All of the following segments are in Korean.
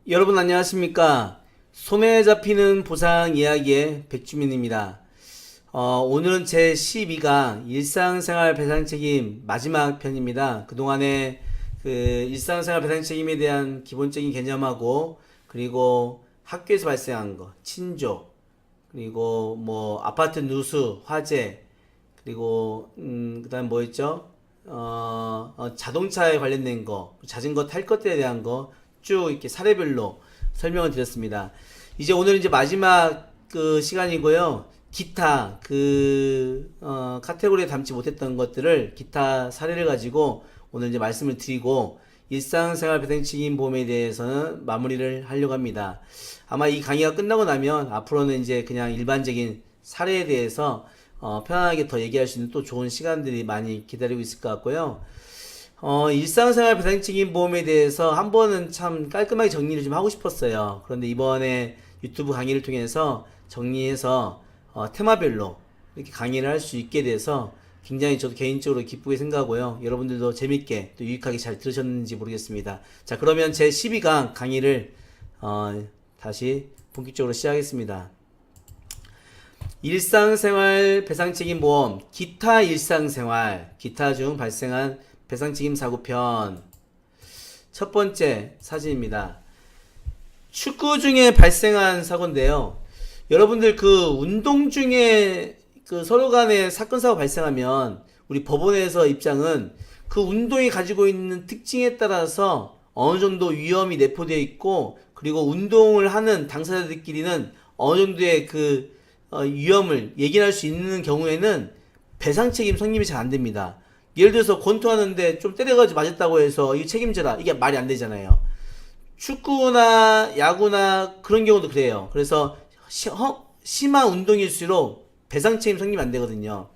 여러분 안녕하십니까? 손에 잡히는 보상 이야기의 백주민입니다. 오늘은 제 12강 일상생활 배상책임 마지막 편입니다. 그동안에 그 일상생활 배상책임에 대한 기본적인 개념하고 그리고 학교에서 발생한 거, 친족, 그리고 뭐 아파트 누수, 화재, 그리고 그다음 뭐 있죠? 자동차에 관련된 거, 자전거 탈 것들에 대한 거 쭉 이렇게 사례별로 설명을 드렸습니다. 이제 오늘 이제 마지막 그 시간이고요. 기타 카테고리에 담지 못했던 것들을 기타 사례를 가지고 오늘 이제 말씀을 드리고 일상생활 배상책임보험에 대해서는 마무리를 하려고 합니다. 아마 이 강의가 끝나고 나면 앞으로는 이제 그냥 일반적인 사례에 대해서 편안하게 더 얘기할 수 있는 또 좋은 시간들이 많이 기다리고 있을 것 같고요. 일상생활 배상책임보험에 대해서 한 번은 참 깔끔하게 정리를 좀 하고 싶었어요. 그런데 이번에 유튜브 강의를 통해서 정리해서 테마별로 이렇게 강의를 할 수 있게 돼서 굉장히 저도 개인적으로 기쁘게 생각하고요. 여러분들도 재밌게 또 유익하게 잘 들으셨는지 모르겠습니다. 자, 그러면 제 12강 강의를 다시 본격적으로 시작하겠습니다. 일상생활 배상책임보험, 기타 일상생활, 기타 중 발생한 배상책임 사고편. 첫 번째 사진입니다. 축구 중에 발생한 사고인데요. 여러분들 그 운동 중에 그 서로 간에 사건 사고 발생하면 우리 법원에서 입장은 그 운동이 가지고 있는 특징에 따라서 어느 정도 위험이 내포되어 있고, 그리고 운동을 하는 당사자들끼리는 어느 정도의 그 위험을 예견할 수 있는 경우에는 배상책임 성립이 잘 안 됩니다. 예를 들어서 권투하는데 좀 때려가지고 맞았다고 해서 이게 책임져라, 이게 말이 안 되잖아요. 축구나 야구나 그런 경우도 그래요. 그래서 심한 운동일수록 배상책임 성립이 안 되거든요.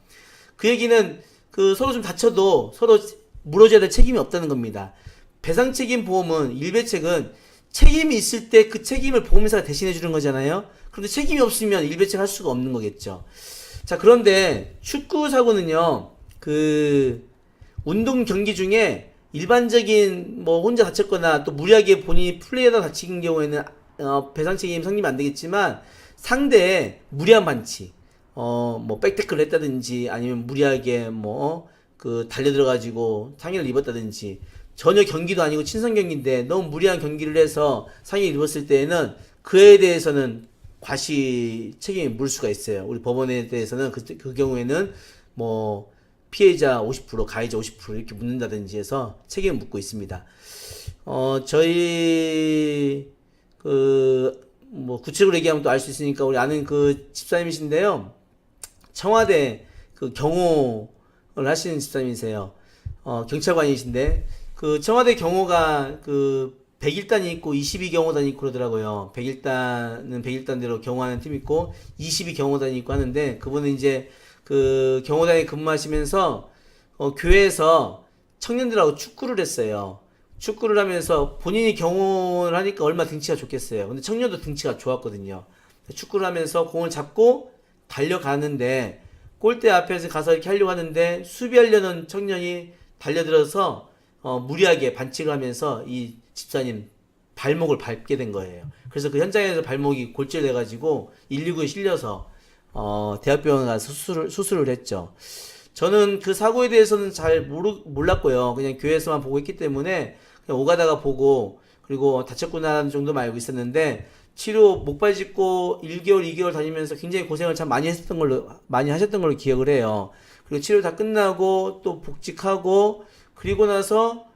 그 얘기는 그 서로 좀 다쳐도 서로 물어줘야 될 책임이 없다는 겁니다. 배상책임 보험은, 일배책은 책임이 있을 때 그 책임을 보험회사가 대신해 주는 거잖아요. 그런데 책임이 없으면 일배책 할 수가 없는 거겠죠. 자, 그런데 축구 사고는요, 그 운동 경기 중에 일반적인 뭐 혼자 다쳤거나 또 무리하게 본인이 플레이하다 다친 경우에는 배상책임 성립이 안 되겠지만, 상대의 무리한 반치, 뭐 백태클을 했다든지 아니면 무리하게 뭐 그 달려들어가지고 상해를 입었다든지, 전혀 경기도 아니고 친선 경기인데 너무 무리한 경기를 해서 상해를 입었을 때에는 그에 대해서는 과시 책임이 물 수가 있어요. 우리 법원에 대해서는 그 경우에는 뭐 피해자 50%, 가해자 50% 이렇게 묻는다든지 해서 책임을 묻고 있습니다. 저희 뭐 구체적으로 얘기하면 또 알 수 있으니까 우리 아는 그 집사님이신데요. 청와대 그 경호를 하시는 집사님이세요. 경찰관이신데 그 청와대 경호가 그 101단이 있고 22경호단이 있고 그러더라고요. 101단은 101단대로 경호하는 팀이 있고 22경호단이 있고 하는데, 그분은 이제 그 경호단에 근무하시면서 교회에서 청년들하고 축구를 했어요. 축구를 하면서 본인이 경호를 하니까 얼마나 등치가 좋겠어요. 근데 청년도 등치가 좋았거든요. 축구를 하면서 공을 잡고 달려가는데 골대 앞에서 가서 이렇게 하려고 하는데 수비하려는 청년이 달려들어서 무리하게 반칙을 하면서 이 집사님 발목을 밟게 된 거예요. 그래서 그 현장에서 발목이 골절돼가지고 119에 실려서 대학병원 가서 수술을 했죠. 저는 그 사고에 대해서는 잘 몰랐고요. 그냥 교회에서만 보고 있기 때문에 그냥 오가다가 보고, 그리고 다쳤구나라는 정도만 알고 있었는데, 치료 목발 짚고 1개월, 2개월 다니면서 굉장히 고생을 참 많이 하셨던 걸로 기억을 해요. 그리고 치료 다 끝나고 또 복직하고, 그리고 나서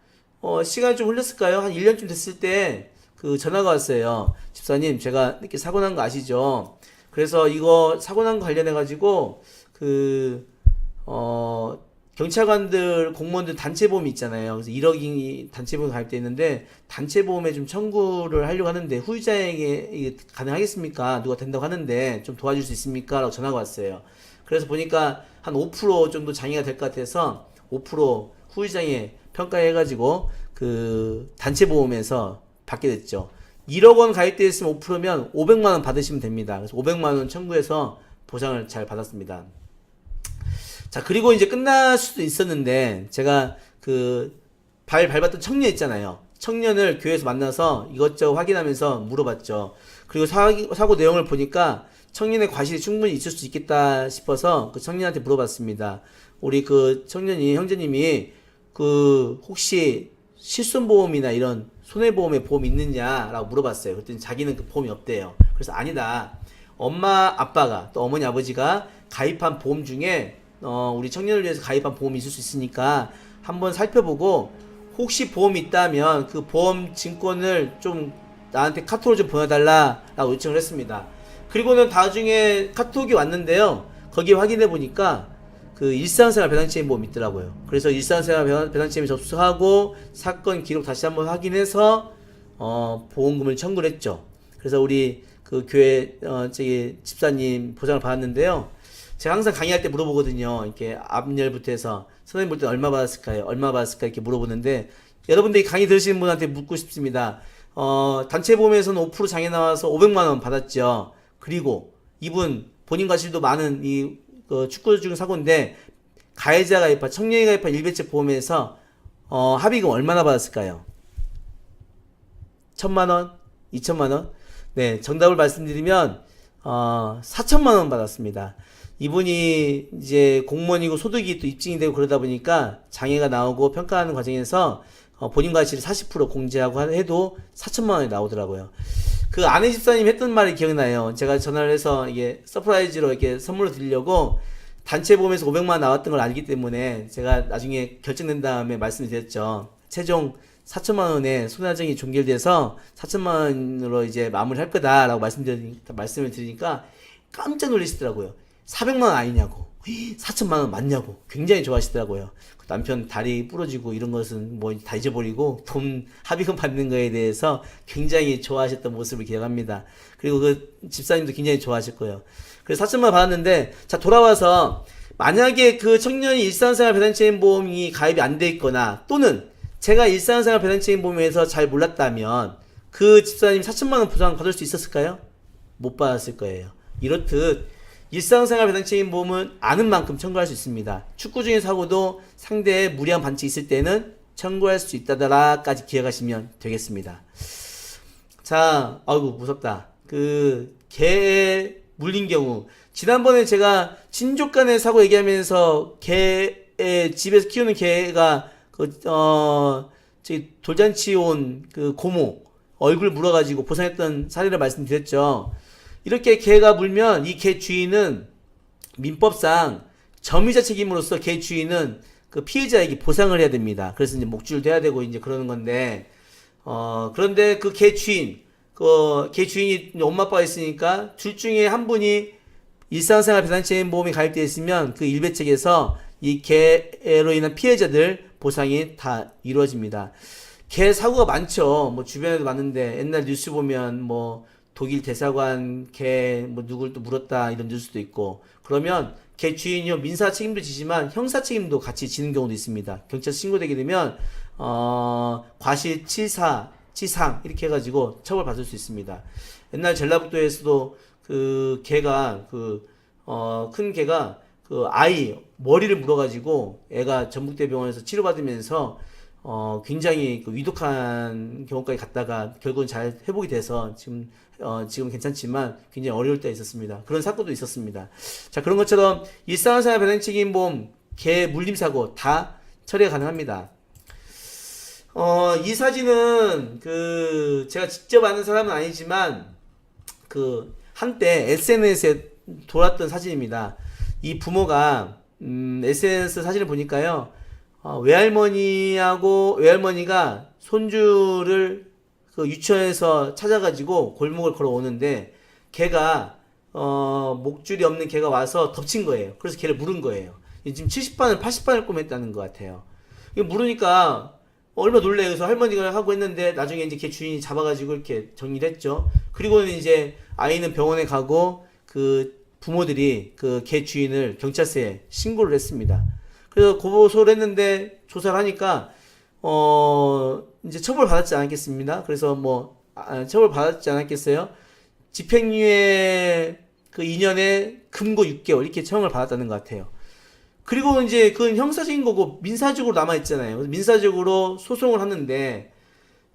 시간이 좀 흘렀을까요? 한 1년쯤 됐을 때 그 전화가 왔어요. 집사님, 제가 이렇게 사고 난 거 아시죠? 그래서 이거 사고 난 거 관련해 가지고 경찰관들, 공무원들 단체보험이 있잖아요. 그래서 1억이 단체보험 가입돼 있는데 단체보험에 좀 청구를 하려고 하는데 후유자에게 이게 가능하겠습니까? 누가 된다고 하는데 좀 도와줄 수 있습니까? 라고 전화가 왔어요. 그래서 보니까 한 5% 정도 장애가 될 것 같아서 5% 후유장애 평가해가지고 그 단체보험에서 받게 됐죠. 1억 원 가입돼 있으면 5%면 500만 원 받으시면 됩니다. 그래서 500만 원 청구해서 보상을 잘 받았습니다. 자, 그리고 이제 끝날 수도 있었는데, 제가 그 발 밟았던 청년 있잖아요. 청년을 교회에서 만나서 이것저것 확인하면서 물어봤죠. 그리고 사고 내용을 보니까 청년의 과실이 충분히 있을 수 있겠다 싶어서 그 청년한테 물어봤습니다. 우리 그 청년이, 형제님이 그 혹시 실손보험이나 이런 손해보험에 보험 있느냐라고 물어봤어요. 그랬더니 자기는 그 보험이 없대요. 그래서 아니다. 엄마, 아빠가 또 어머니, 아버지가 가입한 보험 중에 우리 청년을 위해서 가입한 보험이 있을 수 있으니까 한번 살펴보고 혹시 보험이 있다면 그 보험 증권을 좀 나한테 카톡으로 좀 보내달라라고 요청을 했습니다. 그리고는 나중에 카톡이 왔는데요. 거기 확인해 보니까 그 일상생활 배상책임 보험이 있더라고요. 그래서 일상생활 배상책임에 접수하고 사건 기록 다시 한번 확인해서 보험금을 청구를 했죠. 그래서 우리 그 교회 저기 집사님 보장을 받았는데요. 제가 항상 강의할 때 물어보거든요. 이렇게 앞열부터 해서 선생님 볼 때 얼마 받았을까요? 얼마 받았을까? 이렇게 물어보는데 여러분들이 강의 들으시는 분한테 묻고 싶습니다. 단체 보험에서는 5% 장애 나와서 500만 원 받았죠. 그리고 이분 본인 과실도 많은 이 축구 중 사고인데 가해자 가입한 청년이 가입한 일배체 보험에서 합의금 얼마나 받았을까요? 1,000만 원? 2,000만 원? 네, 정답을 말씀드리면 4천만 원 받았습니다. 이분이 이제 공무원이고 소득이 또 입증이 되고 그러다 보니까 장애가 나오고 평가하는 과정에서 본인 과실을 40% 공제하고 해도 4천만 원이 나오더라고요. 그 아내 집사님 했던 말이 기억나요. 제가 전화를 해서 이게 서프라이즈로 이렇게 선물로 드리려고 단체 보험에서 500만 원 나왔던 걸 알기 때문에 제가 나중에 결정된 다음에 말씀을 드렸죠. 최종 4천만 원의 손해배상이 종결돼서 4천만 원으로 이제 마무리할 거다라고 말씀을 드리니까 깜짝 놀라시더라고요. 400만 원 아니냐고, 4천만 원 맞냐고 굉장히 좋아하시더라고요. 남편 다리 부러지고 이런 것은 뭐 다 잊어버리고 돈 합의금 받는 거에 대해서 굉장히 좋아하셨던 모습을 기억합니다. 그리고 그 집사님도 굉장히 좋아하실 거예요. 그래서 4천만 원 받았는데, 자, 돌아와서 만약에 그 청년이 일상생활 배상책임 보험이 가입이 안 돼 있거나 또는 제가 일상생활 배상책임 보험에서 잘 몰랐다면 그 집사님 4천만 원 보상 받을 수 있었을까요? 못 받았을 거예요. 이렇듯 일상생활 배상책임 보험은 아는 만큼 청구할 수 있습니다. 축구 중의 사고도 상대의 무리한 반칙이 있을 때는 청구할 수 있다더라까지 기억하시면 되겠습니다. 자, 아이고 무섭다. 그 개에 물린 경우, 지난번에 제가 친족간의 사고 얘기하면서 개에 집에서 키우는 개가 저기 돌잔치 온 그 고모 얼굴 물어가지고 보상했던 사례를 말씀드렸죠. 이렇게 개가 물면 이 개 주인은 민법상 점유자 책임으로서 개 주인은 그 피해자에게 보상을 해야 됩니다. 그래서 이제 목줄도 해야 되고 이제 그러는 건데, 그런데 그 개 주인, 그 개 주인이 엄마 아빠가 있으니까 둘 중에 한 분이 일상생활 배상책임 보험이 가입되어 있으면 그 일배책에서 이 개로 인한 피해자들 보상이 다 이루어집니다. 개 사고가 많죠. 뭐 주변에도 많은데 옛날 뉴스 보면 뭐 독일 대사관 개 뭐 누굴 또 물었다 이런 뉴스도 있고, 그러면 개 주인이요 민사 책임도 지지만 형사 책임도 같이 지는 경우도 있습니다. 경찰서 신고되게 되면 과실치상 이렇게 해가지고 처벌받을 수 있습니다. 옛날 전라북도에서도 그 개가 큰 개가 그 아이 머리를 물어가지고 애가 전북대병원에서 치료받으면서 굉장히 그 위독한 경우까지 갔다가 결국은 잘 회복이 돼서 지금 괜찮지만 굉장히 어려울 때 있었습니다. 그런 사건도 있었습니다. 자, 그런 것처럼 일상생활 배상책임 보험, 개 물림 사고 다 처리가 가능합니다. 이 사진은 제가 직접 아는 사람은 아니지만 한때 SNS에 돌았던 사진입니다. 이 부모가 SNS 사진을 보니까요. 외할머니가 손주를 그 유치원에서 찾아가지고 골목을 걸어오는데 걔가 목줄이 없는 걔가 와서 덮친 거예요. 그래서 걔를 물은 거예요. 지금 70반을 80반을 꼬맸다는 것 같아요. 이거 물으니까 얼마 놀래요. 그래서 할머니가 하고 했는데 나중에 이제 걔 주인이 잡아가지고 이렇게 정리를 했죠. 그리고는 이제 아이는 병원에 가고 그 부모들이 그 걔 주인을 경찰서에 신고를 했습니다. 그래서 고소를 했는데 조사를 하니까 이제 처벌 받았지 않았겠습니다. 그래서 처벌 받았지 않았겠어요? 집행유예 그 2년에 금고 6개월 이렇게 처형을 받았다는 것 같아요. 그리고 이제 그건 형사적인 거고 민사적으로 남아있잖아요. 민사적으로 소송을 하는데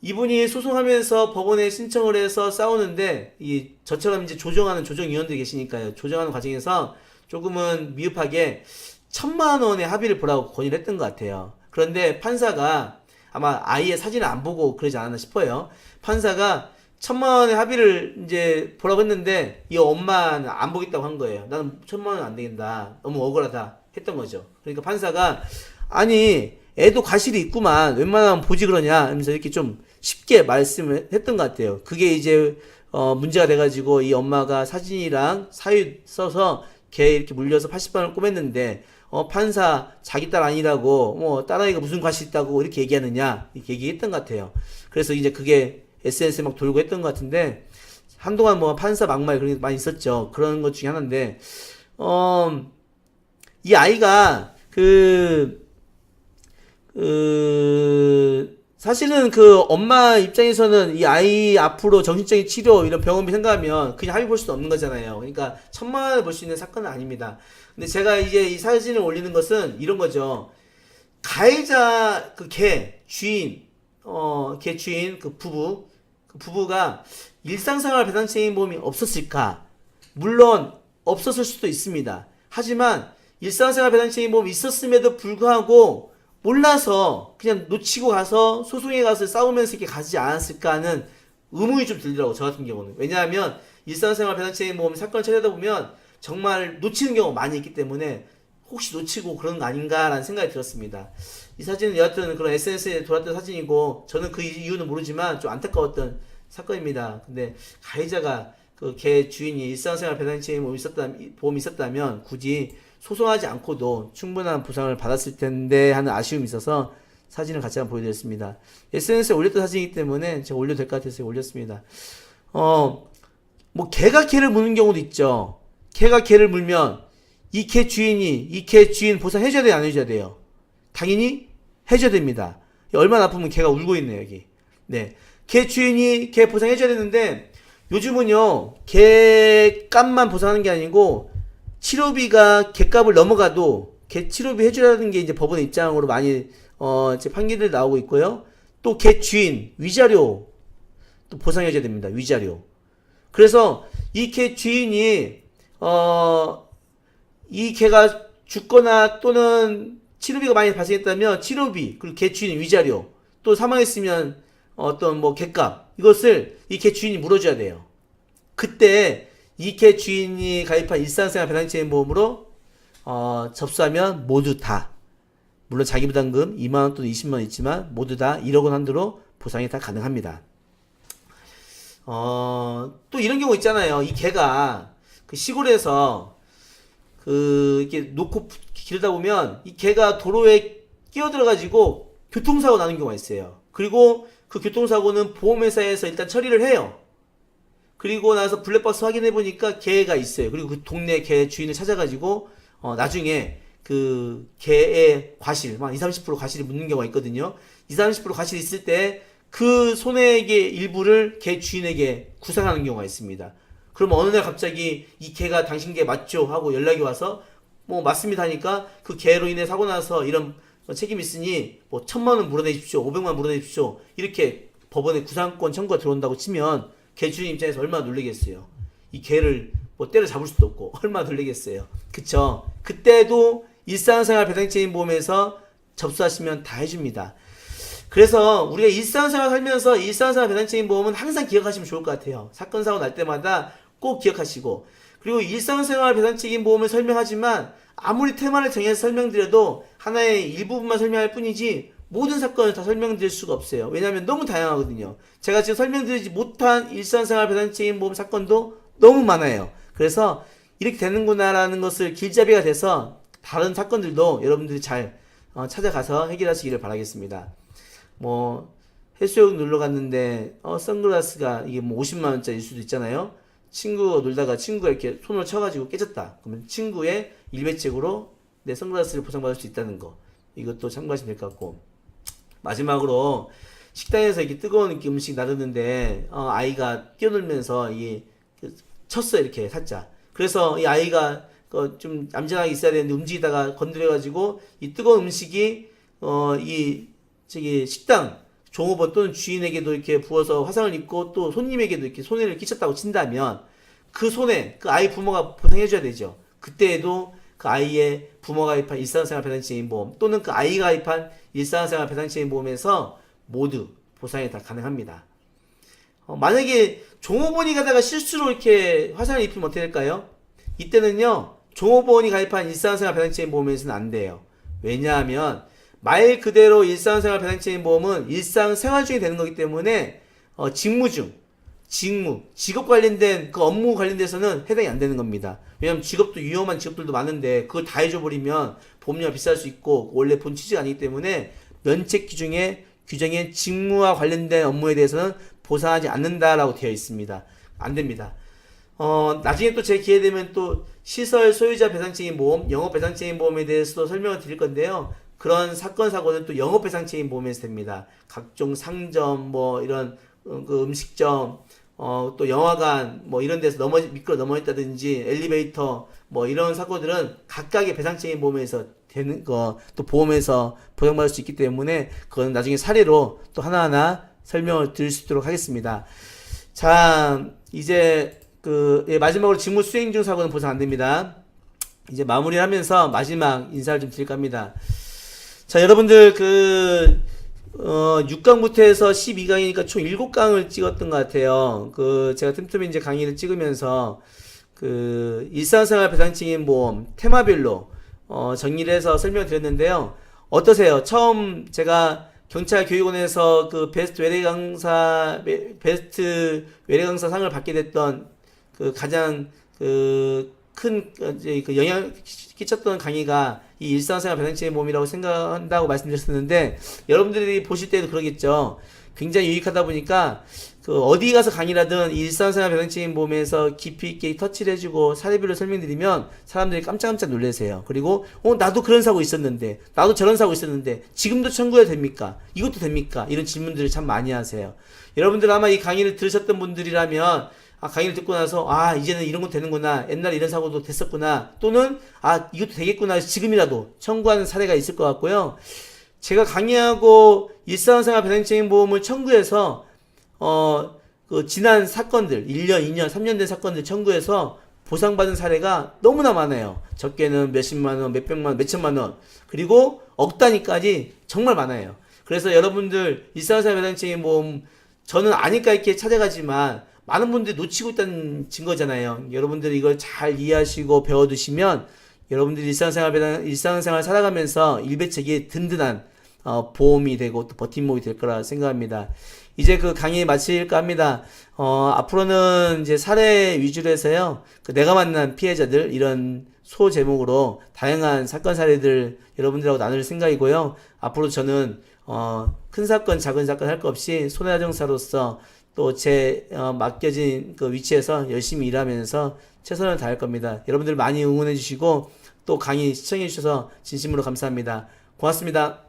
이분이 소송하면서 법원에 신청을 해서 싸우는데 저처럼 이제 조정하는 조정위원들이 계시니까요. 조정하는 과정에서 조금은 미흡하게 1,000만 원의 합의를 보라고 건의를 했던 것 같아요. 그런데 판사가 아마 아이의 사진을 안 보고 그러지 않았나 싶어요. 판사가 1,000만 원의 합의를 이제 보라고 했는데 이 엄마는 안 보겠다고 한 거예요. 나는 1,000만 원 안 되겠다. 너무 억울하다 했던 거죠. 그러니까 판사가 아니 애도 과실이 있구만 웬만하면 보지 그러냐 하면서 이렇게 좀 쉽게 말씀을 했던 것 같아요. 그게 이제 문제가 돼가지고 이 엄마가 사진이랑 사유 써서 걔 이렇게 물려서 80만 원 꼬맸는데 판사 자기 딸 아니라고 뭐 딸아이가 무슨 과실 있다고 이렇게 얘기하느냐 이렇게 얘기했던 것 같아요. 그래서 이제 그게 SNS에 막 돌고 했던 것 같은데 한동안 뭐 판사 막말 그런 게 많이 있었죠. 그런 것 중에 하나인데 이 아이가 사실은 그 엄마 입장에서는 이 아이 앞으로 정신적인 치료 이런 병원비 생각하면 그냥 합의 볼 수는 없는 거잖아요. 그러니까 1,000만 원을 벌 수 있는 사건은 아닙니다. 근데 제가 이제 이 사진을 올리는 것은 이런 거죠. 가해자 그 개 주인 개 주인 그 부부가 일상생활 배상책임보험이 없었을까? 물론 없었을 수도 있습니다. 하지만 일상생활 배상책임보험이 있었음에도 불구하고 몰라서 그냥 놓치고 가서 소송에 가서 싸우면서 이렇게 가지 않았을까 하는 의문이 좀 들더라고 저 같은 경우는. 왜냐하면 일상생활 배상책임보험 사건을 처리하다 보면 정말 놓치는 경우가 많이 있기 때문에 혹시 놓치고 그런 거 아닌가라는 생각이 들었습니다. 이 사진은 여하튼 그런 SNS에 돌았던 사진이고 저는 그 이유는 모르지만 좀 안타까웠던 사건입니다. 근데 가해자가 그 개 주인이 일상생활 보험이 있었다면 굳이 소송하지 않고도 충분한 보상을 받았을 텐데 하는 아쉬움이 있어서 사진을 같이 한번 보여드렸습니다. SNS에 올렸던 사진이기 때문에 제가 올려도 될 것 같아서 올렸습니다. 뭐 개가 개를 무는 경우도 있죠. 개가 개를 물면 이 개 주인 보상해줘야 돼요, 안 해줘야 돼요? 당연히 해줘야 됩니다. 얼마나 아프면 개가 울고 있네요, 여기. 네. 개 주인이 개 보상해줘야 되는데 요즘은요 개 값만 보상하는 게 아니고 치료비가 개값을 넘어가도 개 치료비 해주라는 게 이제 법원의 입장으로 많이 이제 판결들 나오고 있고요. 또 개 주인 위자료 또 보상해줘야 됩니다. 위자료. 그래서 이 개 주인이 이 개가 죽거나 또는 치료비가 많이 발생했다면 치료비 그리고 개 주인 위자료 또 사망했으면 어떤 뭐 개값 이것을 이 개 주인이 물어줘야 돼요. 그때 이 개 주인이 가입한 일상생활 배상책임보험으로 접수하면 모두 다 물론 자기 부담금 2만원 또는 20만원 있지만 모두 다 1억 원 한도로 보상이 다 가능합니다. 또 이런 경우 있잖아요. 이 개가 그 시골에서 이렇게 놓고 기르다 보면 이 개가 도로에 끼어들어가지고 교통사고 나는 경우가 있어요. 그리고 그 교통사고는 보험회사에서 일단 처리를 해요. 그리고 나서 블랙박스 확인해보니까 개가 있어요. 그리고 그 동네 개 주인을 찾아가지고 나중에 그 개의 과실 막 20-30% 과실이 묻는 경우가 있거든요. 20-30% 과실이 있을 때 그 손해액의 일부를 개 주인에게 구상하는 경우가 있습니다. 그러면 어느 날 갑자기 이 개가 당신 개 맞죠? 하고 연락이 와서 뭐 맞습니다 하니까 그 개로 인해 사고 나서 이런 책임이 있으니 뭐 1,000만 원 물어내십시오. 500만 원 물어내십시오. 이렇게 법원에 구상권 청구가 들어온다고 치면 개 주인 입장에서 얼마나 놀라겠어요. 이 개를 뭐 때려잡을 수도 없고 얼마나 놀라겠어요. 그쵸? 그때도 일상생활 배상책임보험에서 접수하시면 다 해줍니다. 그래서 우리가 일상생활 살면서 일상생활 배상책임보험은 항상 기억하시면 좋을 것 같아요. 사건 사고 날 때마다 꼭 기억하시고 그리고 일상생활 배상책임보험을 설명하지만 아무리 테마를 정해서 설명드려도 하나의 일부분만 설명할 뿐이지 모든 사건을 다 설명드릴 수가 없어요. 왜냐하면 너무 다양하거든요. 제가 지금 설명드리지 못한 일상생활 배상책임보험 사건도 너무 많아요. 그래서 이렇게 되는구나라는 것을 길잡이가 돼서 다른 사건들도 여러분들이 잘 찾아가서 해결하시기를 바라겠습니다. 뭐 해수욕 놀러 갔는데 선글라스가 이게 뭐 50만 원짜리일 수도 있잖아요. 친구가 놀다가 친구가 이렇게 손을 쳐가지고 깨졌다. 그러면 친구의 일배책으로 내 선글라스를 보상받을 수 있다는 거. 이것도 참고하시면 될 것 같고 마지막으로 식당에서 이렇게 뜨거운 음식 나르는데 아이가 뛰어놀면서 이게 쳤어요. 이렇게 살짝. 그래서 이 아이가 좀 얌전하게 있어야 되는데 움직이다가 건드려가지고 이 뜨거운 음식이 이 저기 식당 종업원 또는 주인에게도 이렇게 부어서 화상을 입고 또 손님에게도 이렇게 손해를 끼쳤다고 친다면 그 손해, 그 아이 부모가 보상해줘야 되죠. 그때에도 그 아이의 부모가 가입한 일상생활 배상책임보험 또는 그 아이가 가입한 일상생활 배상책임보험에서 모두 보상이 다 가능합니다. 만약에 종업원이 가다가 실수로 이렇게 화상을 입히면 어떻게 될까요? 이때는요, 종업원이 가입한 일상생활 배상책임보험에서는 안 돼요. 왜냐하면 말 그대로 일상생활 배상책임보험은 일상생활 중에 되는 거기 때문에 직무 중, 직업 관련된 그 업무 관련돼서는 해당이 안 되는 겁니다. 왜냐하면 직업도 위험한 직업들도 많은데 그걸 다 해줘버리면 보험료가 비쌀 수 있고 원래 본 취지가 아니기 때문에 면책 규정에 직무와 관련된 업무에 대해서는 보상하지 않는다라고 되어 있습니다. 안 됩니다. 나중에 또 제 기회 되면 또 시설 소유자 배상책임보험, 영업 배상책임보험에 대해서도 설명을 드릴 건데요. 그런 사건 사고는 또 영업 배상책임보험에서 됩니다. 각종 상점, 뭐 이런 그 음식점, 또 영화관, 뭐 이런 데서 미끄러 넘어졌다든지 엘리베이터, 뭐 이런 사고들은 각각의 배상책임보험에서 되는 거, 또 보험에서 보상받을 수 있기 때문에 그건 나중에 사례로 또 하나하나 설명을 드릴 수 있도록 하겠습니다. 자, 이제 마지막으로 직무 수행 중 사고는 보상 안 됩니다. 이제 마무리를 하면서 마지막 인사를 좀 드릴까 합니다. 자, 여러분들 6강부터 해서 12강이니까 총 7강을 찍었던 것 같아요. 제가 틈틈이 이제 강의를 찍으면서 일상생활 배상책임보험 테마별로 정리를 해서 설명을 드렸는데요. 어떠세요? 처음 제가 경찰 교육원에서 베스트 외래 강사 상을 받게 됐던 가장 큰 영향을 끼쳤던 강의가 이 일상생활 배상책임보험이라고 생각한다고 말씀드렸었는데 여러분들이 보실 때도 그러겠죠. 굉장히 유익하다 보니까 어디 가서 강의라든 이 일상생활 배상책임보험에서 깊이 있게 터치를 해주고 사례별로 설명드리면 사람들이 깜짝깜짝 놀라세요. 그리고 나도 그런 사고 있었는데, 나도 저런 사고 있었는데 지금도 청구해도 됩니까? 이것도 됩니까? 이런 질문들을 참 많이 하세요. 여러분들 아마 이 강의를 들으셨던 분들이라면 강의를 듣고 나서 이제는 이런 거 되는구나, 옛날에 이런 사고도 됐었구나, 또는 이것도 되겠구나 해서 지금이라도 청구하는 사례가 있을 것 같고요. 제가 강의하고 일상생활 배상책임보험을 청구해서 지난 사건들 1년, 2년, 3년 된 사건들 청구해서 보상받은 사례가 너무나 많아요. 적게는 몇십만원, 몇백만원, 몇천만원, 그리고 억 단위까지 정말 많아요. 그래서 여러분들 일상생활 배상책임보험 저는 아니까 이렇게 찾아가지만 많은 분들이 놓치고 있다는 증거잖아요. 여러분들이 이걸 잘 이해하시고 배워두시면 여러분들이 일상생활 살아가면서 일배책이 든든한 보험이 되고 또 버팀목이 될 거라 생각합니다. 이제 강의 마칠까 합니다. 앞으로는 이제 사례 위주로 해서요. 내가 만난 피해자들 이런 소 제목으로 다양한 사건 사례들 여러분들하고 나눌 생각이고요. 앞으로 저는 큰 사건 작은 사건 할 거 없이 손해배상사로서 또 제 맡겨진 위치에서 열심히 일하면서 최선을 다할 겁니다. 여러분들 많이 응원해 주시고 또 강의 시청해 주셔서 진심으로 감사합니다. 고맙습니다.